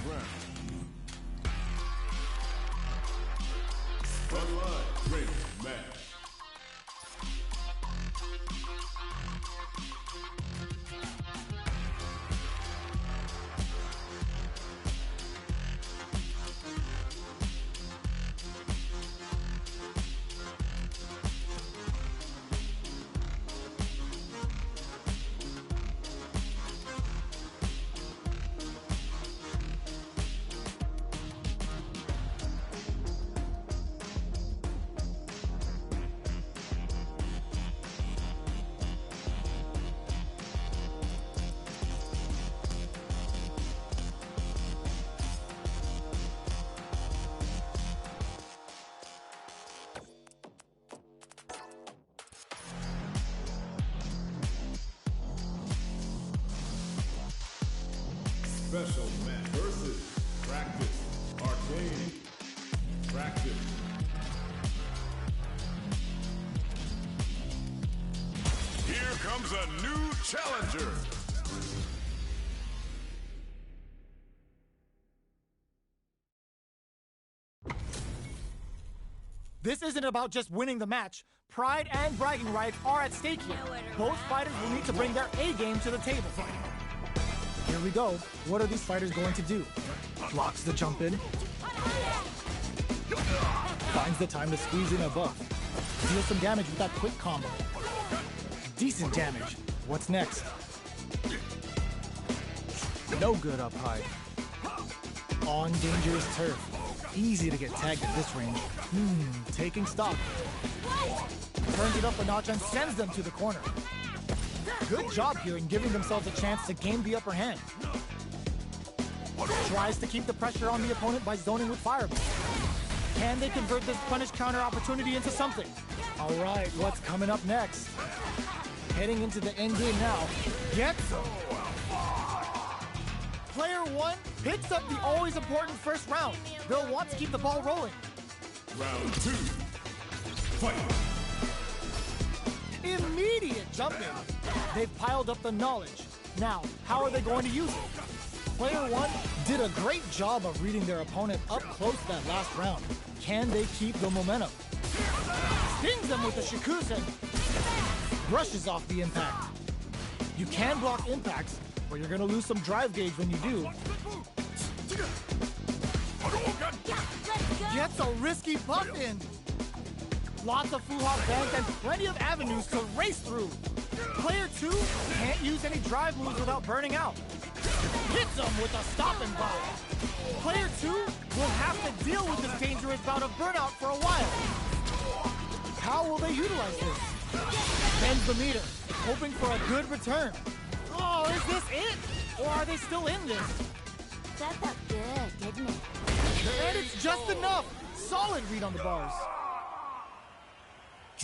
round. Frontline training match. Special match versus practice. Arcade. Practice. Here comes a new challenger. This isn't about just winning the match. Pride and bragging rights are at stake here. Both fighters will need to bring their A game to the table. Here we go. What are these fighters going to do? Blocks the jump in. Finds the time to squeeze in a buff. Deals some damage with that quick combo. Decent damage. What's next? No good up high. On dangerous turf. Easy to get tagged at this range. Taking stock. Turns it up a notch and sends them to the corner. Good job here in giving themselves a chance to gain the upper hand. Tries to keep the pressure on the opponent by zoning with fireball. Can they convert this punish counter opportunity into something? All right, what's coming up next? Heading into the end game now. Get some. Player one picks up the always important first round. They'll want to keep the ball rolling. Round two. Fight. Immediate jump in. They've piled up the knowledge. Now, how are they going to use it? Player one did a great job of reading their opponent up close that last round. Can they keep the momentum? Stings them with the Shikusen. Brushes off the impact. You can block impacts, but you're going to lose some drive gauge when you do. Gets a risky buff in. Lots of Fuhawk banks and plenty of avenues to race through. Player two can't use any drive moves without burning out. Hits them with a stop and buy. Player two will have to deal with this dangerous bout of burnout for a while. How will they utilize this? Bends the meter, hoping for a good return. Oh, is this it? Or are they still in this? That felt good, didn't it? And it's just enough. Solid read on the bars.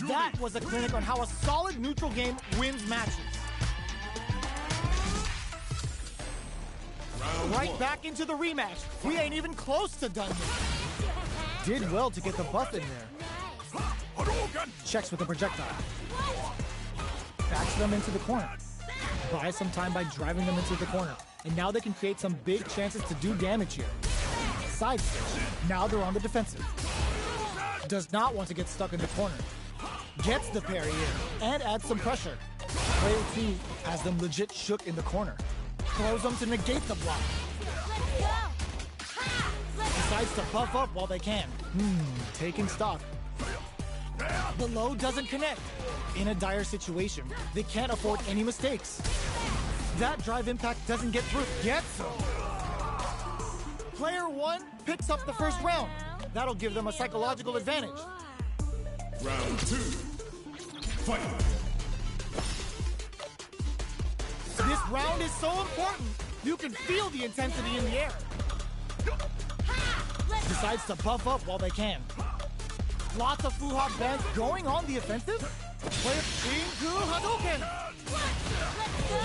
That was a clinic on how a solid neutral game wins matches. Right back into the rematch. We ain't even close to done yet. Did well to get the buff in there. Checks with the projectile. Backs them into the corner. Buys some time by driving them into the corner. And now they can create some big chances to do damage here. Side switch. Now they're on the defensive. Does not want to get stuck in the corner. Gets the parry in and adds some pressure. Player two has them legit shook in the corner. Throws them to negate the block. Decides to buff up while they can. Taking stock. The low doesn't connect. In a dire situation, they can't afford any mistakes. That drive impact doesn't get through. Gets them. Player one picks up the first round. That'll give them a psychological advantage. Round two. Fight. This round is so important. You can feel the intensity in the air. Decides to buff up while they can. Lots of Fuhawk bands going on the offensive. Player Shinku Hadouken.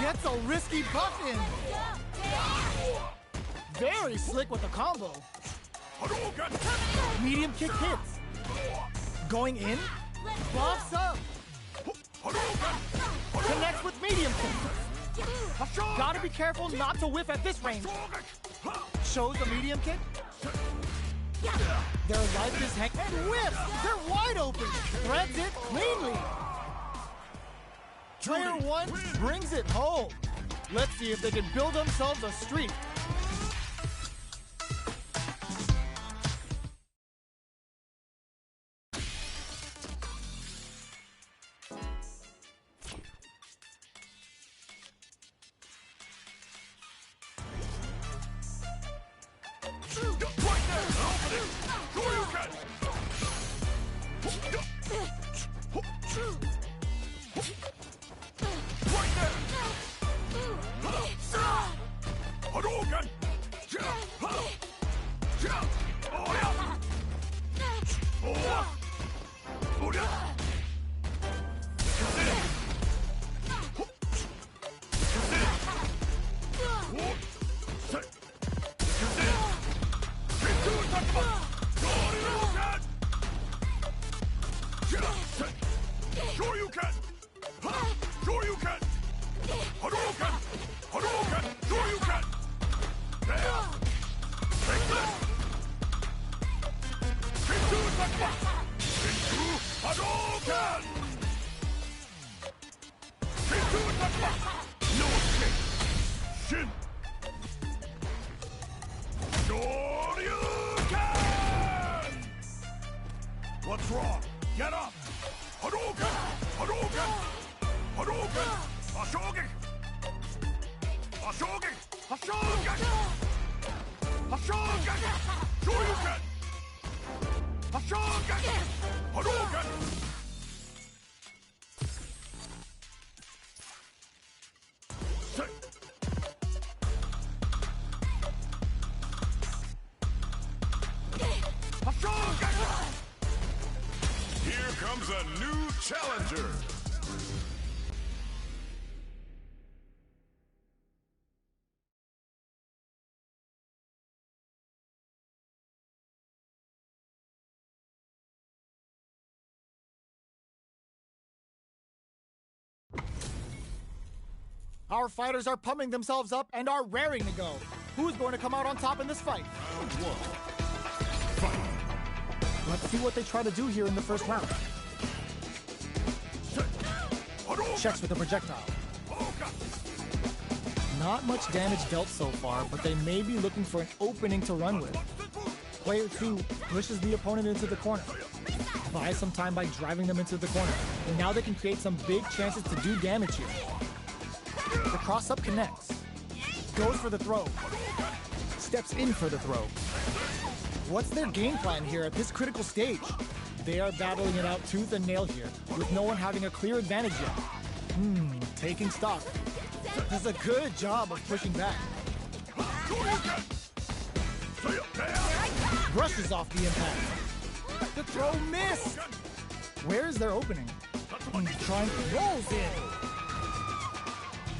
Gets a risky buff in. Very slick with the combo. Medium kick hits. Going in. Buffs up. Connects with medium kick. Gotta be careful not to whiff at this range. Shows a medium kick. Their life is heck and whips! They're wide open! Threads it cleanly! Player 1 brings it home. Let's see if they can build themselves a streak. What's wrong? Get up! Hadouken! Hadouken! Hadouken! Hashogek! Hashogek! Hashogek! Hashogek! Shoryuken! Hashogek! Hadouken! Here comes a new challenger. Our fighters are pumping themselves up and are raring to go. Who's going to come out on top in this fight? Round one. Fight. Let's see what they try to do here in the first round. Checks with the projectile. Not much damage dealt so far, but they may be looking for an opening to run with. Player 2 pushes the opponent into the corner. Buys some time by driving them into the corner. And now they can create some big chances to do damage here. The cross-up connects. Goes for the throw. Steps in for the throw. What's their game plan here at this critical stage? They are battling it out tooth and nail here, with no one having a clear advantage yet. Taking stock. Does a good job of pushing back. Brushes off the impact. The throw missed. Where is their opening? Trying rolls in.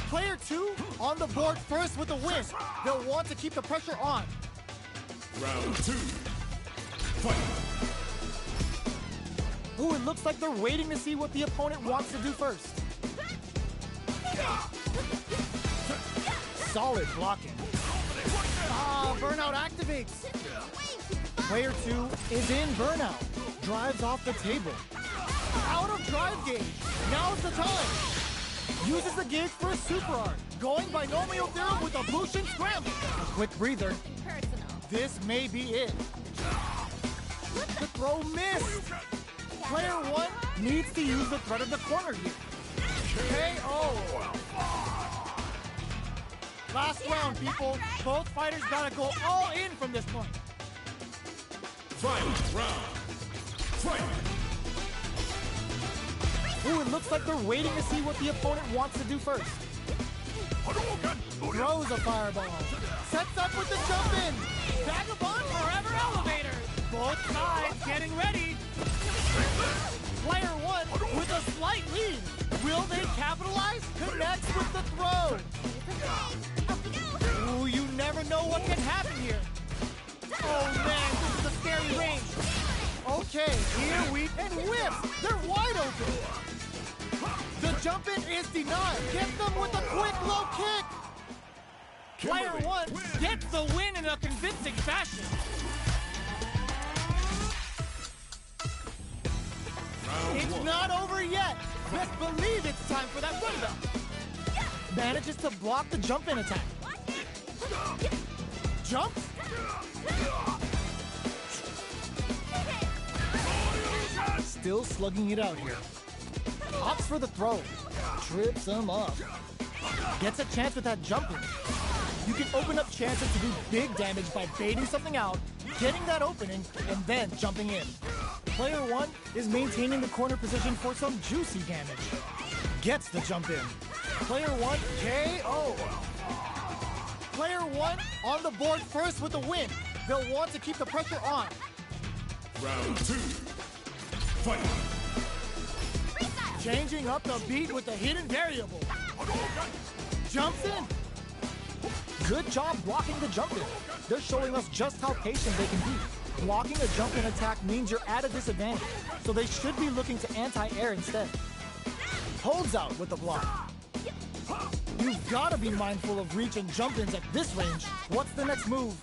Player 2 on the board first with the win. They'll want to keep the pressure on. Round 2. Fight. Ooh, it looks like they're waiting to see what the opponent wants to do first. Solid blocking. Burnout activates. Player 2 is in burnout. Drives off the table. Out of drive gauge. Now's the time. Uses the gauge for a super art. Going binomial theorem with a Bushin scramble. A quick breather. This may be it. The throw missed. Player 1 needs to use the threat of the corner here. KO. Last round, people. Both fighters gotta go all in from this point. Final round. Fight. Ooh, it looks like they're waiting to see what the opponent wants to do first. Throws a fireball. Sets up with the jump in. Vagabond forever elevator. Both sides getting ready. Player 1 with a slight lead. Will they capitalize? Connects with the throw. Ooh, you never know what can happen here. Oh man, this is a scary range. Okay, here we and whips. They're wide open. The jump in is denied. Get them with a quick low kick. Player 1 gets the win in a convincing fashion. It's not over yet. Best believe it's time for that rundown. Manages to block the jump-in attack. Jumps. Still slugging it out here. Opts for the throw. Trips him up. Gets a chance with that jump-in. You can open up chances to do big damage by baiting something out, getting that opening, and then jumping in. Player 1 is maintaining the corner position for some juicy damage. Gets the jump in. Player 1 KO. Player 1 on the board first with the win. They'll want to keep the pressure on. Round 2. Fight. Changing up the beat with the hidden variable. Jumps in. Good job blocking the jump in. They're showing us just how patient they can be. Blocking a jump in attack means you're at a disadvantage, so they should be looking to anti-air instead. Holds out with the block. You've got to be mindful of reach and jump-ins at this range. What's the next move?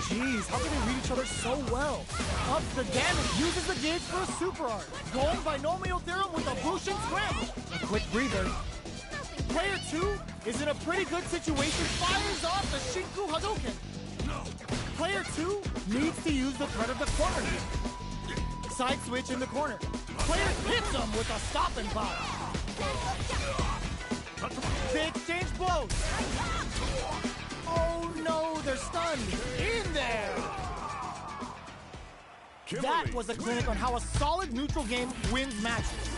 Jeez, how can they read each other so well? Ups the damage, uses the gauge for a super art. Going binomial theorem with a Bushin scramble. A quick breather. Player 2 is in a pretty good situation, fires off the Shinku Hadouken. Player 2 needs to use the threat of the corner here. Side switch in the corner. Player hits him with a stop and pop. They exchange blows. Oh no, they're stunned. In there. That was a clinic on how a solid neutral game wins matches.